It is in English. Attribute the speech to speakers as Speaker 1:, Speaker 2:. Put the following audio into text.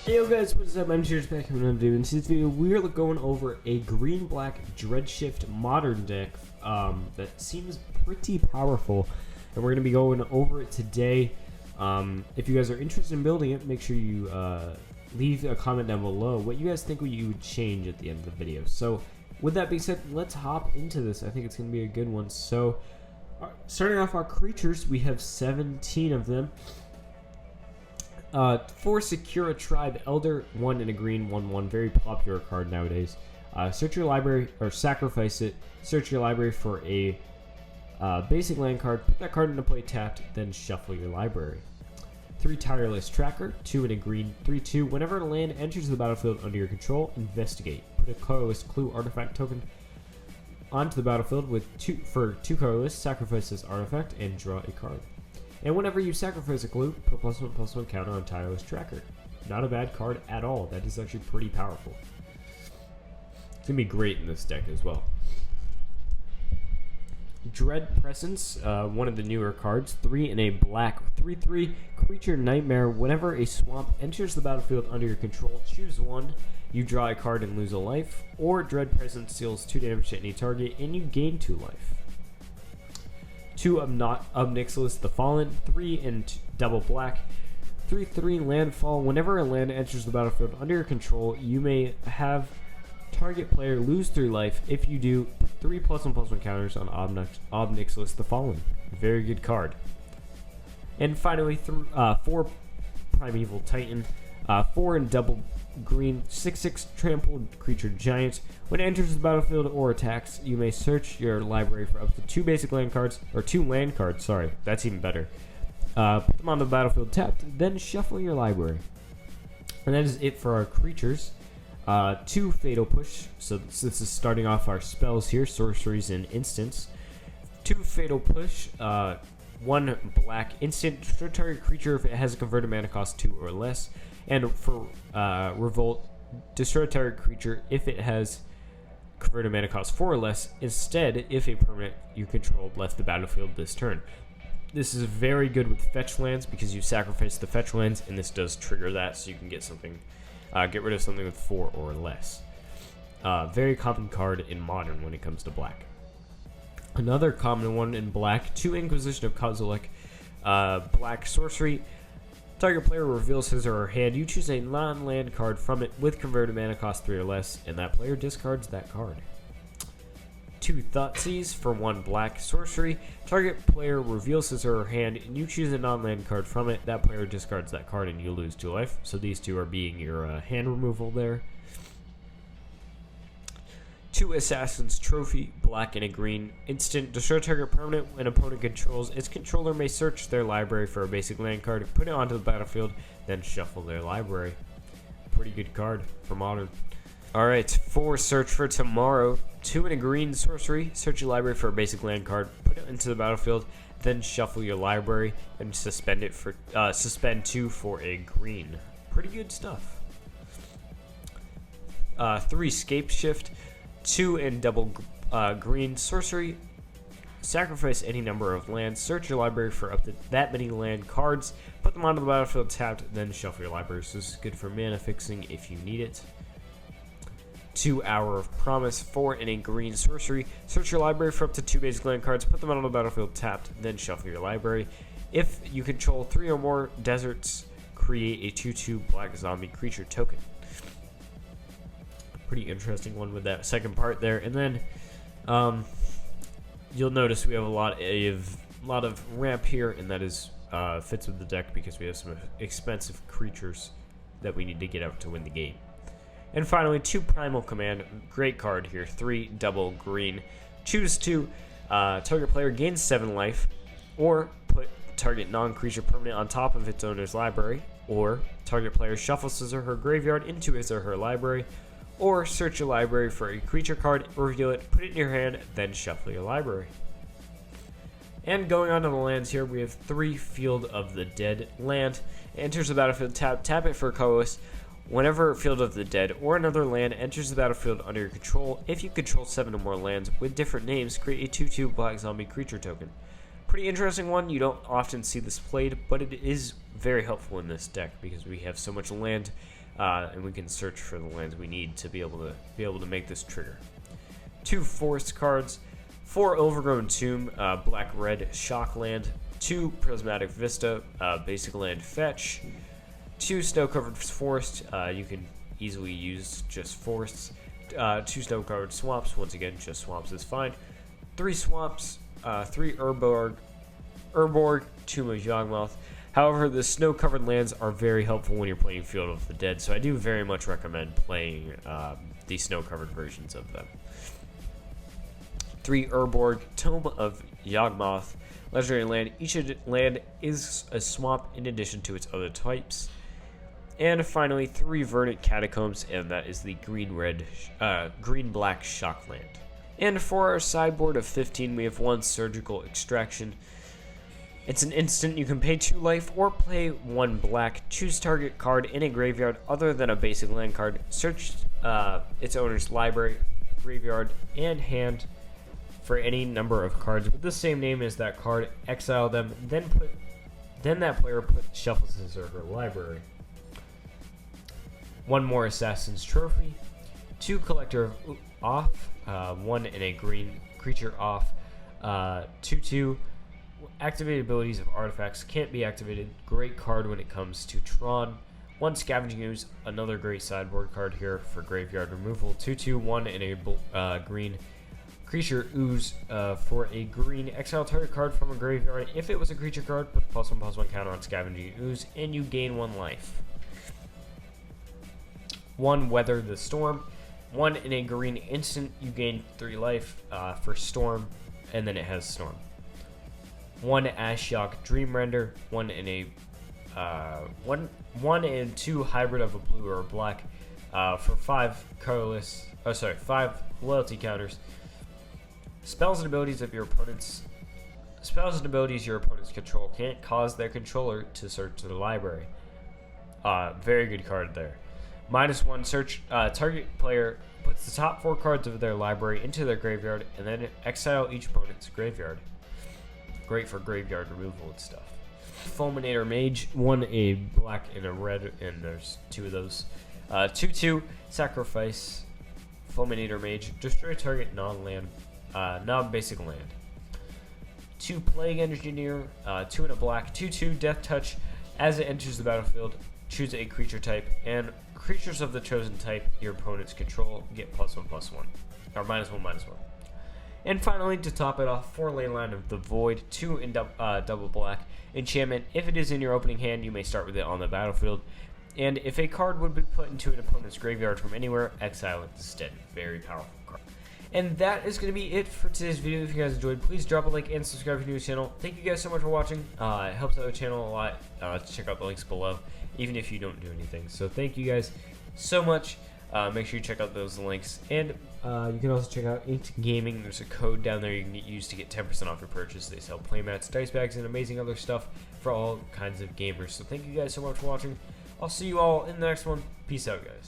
Speaker 1: Hey yo guys, what's up? I'm Cheers back from another video. In today's video, we're going over a green-black Dreadshift modern deck that seems pretty powerful, and we're going to be going over it today. If you guys are interested in building it, make sure you leave a comment down below what you guys think you would change at the end of the video. So with that being said, let's hop into this. I think it's going to be a good one. So starting off our creatures, we have 17 of them. 4 Secure a Tribe Elder, 1 in a green, 1/1, very popular card nowadays. Search your library, or sacrifice it, search your library for a basic land card, put that card into play tapped, then shuffle your library. 3 Tireless Tracker, 2 in a green, 3/2, whenever a land enters the battlefield under your control, investigate. Put a colorless clue artifact token onto the battlefield with 2 colorless, sacrifice this artifact, and draw a card. And whenever you sacrifice a clue, put +1/+1 counter on Tireless Tracker. Not a bad card at all. That is actually pretty powerful. It's going to be great in this deck as well. Dread Presence, one of the newer cards. 3 in a black, 3/3, Creature Nightmare. Whenever a swamp enters the battlefield under your control, choose 1. You draw a card and lose a life. Or Dread Presence deals 2 damage to any target and you gain 2 life. 2 Obnixilis the Fallen, 3 in double black, 3/3 Landfall. Whenever a land enters the battlefield under your control, you may have target player lose 3 life. If you do, put 3 +1/+1 counters on Obnixilis the Fallen. Very good card. And finally, 4 Primeval Titan, 4 in double green, 6/6 Trampled Creature Giant. When it enters the battlefield or attacks, you may search your library for up to 2 basic land cards, or 2 land cards, sorry, that's even better. Put them on the battlefield tapped, then shuffle your library. And that is it for our creatures. 2 Fatal Push, so this is starting off our spells here, sorceries and instants. 2 Fatal Push, 1 black instant, destroy target creature if it has a converted mana cost 2 or less. And for Revolt, destroy target creature if it has converted mana cost 4 or less. Instead, if a permanent you controlled left the battlefield this turn. This is very good with fetch lands because you sacrifice the fetch lands, and this does trigger that, so you can get something, get rid of something with 4 or less. Very common card in Modern when it comes to black. Another common one in black: 2 Inquisition of Kozilek, black sorcery. Target player reveals his or her hand. You choose a non-land card from it with converted mana cost 3 or less, and that player discards that card. 2 Thoughtseize for 1 black sorcery. Target player reveals his or her hand, and you choose a non-land card from it. That player discards that card, and you lose 2 life. So these 2 are being your hand removal there. 2 Assassin's Trophy, black and a green. Instant, destroy target permanent when opponent controls. Its controller may search their library for a basic land card, put it onto the battlefield, then shuffle their library. Pretty good card for Modern. Alright, 4 Search for Tomorrow. 2 in a green sorcery. Search your library for a basic land card, put it into the battlefield, then shuffle your library, and suspend 2 for a green. Pretty good stuff. 3 Scape Shift. 2 in double green sorcery. Sacrifice any number of lands. Search your library for up to that many land cards. Put them onto the battlefield tapped, then shuffle your library. So this is good for mana fixing if you need it. 2 Hour of Promise. 4 in a green sorcery. Search your library for up to 2 basic land cards. Put them onto the battlefield tapped, then shuffle your library. If you control 3 or more deserts, create a 2/2 black zombie creature token. Pretty interesting one with that second part there. And then you'll notice we have a lot of ramp here, and that is fits with the deck because we have some expensive creatures that we need to get out to win the game. And finally, 2 Primal Command, great card here. 3 double green. Choose 2. Target player gains 7 life, or put target non-creature permanent on top of its owner's library, or target player shuffles his or her graveyard into his or her library, or search your library for a creature card, reveal it, put it in your hand, then shuffle your library. And going on to the lands here, we have 3 Field of the Dead land. It enters the battlefield, tap it for a colorless. Whenever Field of the Dead or another land enters the battlefield under your control, if you control 7 or more lands with different names, create a 2/2 black zombie creature token. Pretty interesting one. You don't often see this played, but it is very helpful in this deck because we have so much land and we can search for the lands we need to be able to make this trigger. 2 forest cards, 4 Overgrown Tomb, black-red shock land, 2 Prismatic Vista, basic land fetch, 2 Snow-Covered Forest, you can easily use just forests, 2 Snow-Covered Swamps, once again, just swamps is fine, 3 Swamps, 3 Urborg, 2 Yawgmoth. However, the snow-covered lands are very helpful when you're playing Field of the Dead, so I do very much recommend playing the snow-covered versions of them. 3 Urborg, Tome of Yawgmoth, legendary land. Each land is a swamp in addition to its other types. And finally, 3 Verdant Catacombs, and that is the green-black shock land. And for our sideboard of 15, we have 1 Surgical Extraction. It's an instant. You can pay 2 life or play 1 black. Choose target card in a graveyard other than a basic land card. Search its owner's library, graveyard, and hand for any number of cards with the same name as that card. Exile them. Then that player shuffles his or her library. 1 more Assassin's Trophy. 2 Collector off. 1 in a green creature off. 2/2. Activated abilities of artifacts can't be activated. Great card when it comes to Tron. 1 Scavenging Ooze, another great sideboard card here for graveyard removal. 2/2, 1 in a green creature ooze for a green. Exile target card from a graveyard. If it was a creature card, put +1/+1 counter on Scavenging Ooze, and you gain 1 life. 1 Weather the Storm. 1 in a green instant, you gain 3 life for Storm, and then it has Storm. 1 Ashiok Dreamrender, 1 in a 1 and 2 hybrid of a blue or a black for 5 colorless. 5 loyalty counters. Spells and abilities your opponents control can't cause their controller to search their library. Very good card there. -1 search. Target player puts the top 4 cards of their library into their graveyard and then exile each opponent's graveyard. Great for graveyard removal and stuff. Fulminator Mage, 1 a black and a red, and there's 2 of those. 2/2 Sacrifice. Fulminator Mage, destroy target non-basic land. 2 Plague Engineer, 2 in a black, 2/2 Death Touch. As it enters the battlefield, choose a creature type, and creatures of the chosen type your opponents control get +1/+1, or -1/-1. And finally, to top it off, 4 Leyline of the Void, 2 in double black. Enchantment, if it is in your opening hand, you may start with it on the battlefield. And if a card would be put into an opponent's graveyard from anywhere, exile it instead. Very powerful card. And that is going to be it for today's video. If you guys enjoyed, please drop a like and subscribe to the channel. Thank you guys so much for watching. It helps out the channel a lot. Check out the links below, even if you don't do anything. So thank you guys so much. Make sure you check out those links. And you can also check out Inked Gaming. There's a code down there you can use to get 10% off your purchase. They sell playmats, dice bags, and amazing other stuff for all kinds of gamers. So thank you guys so much for watching. I'll see you all in the next one. Peace out, guys.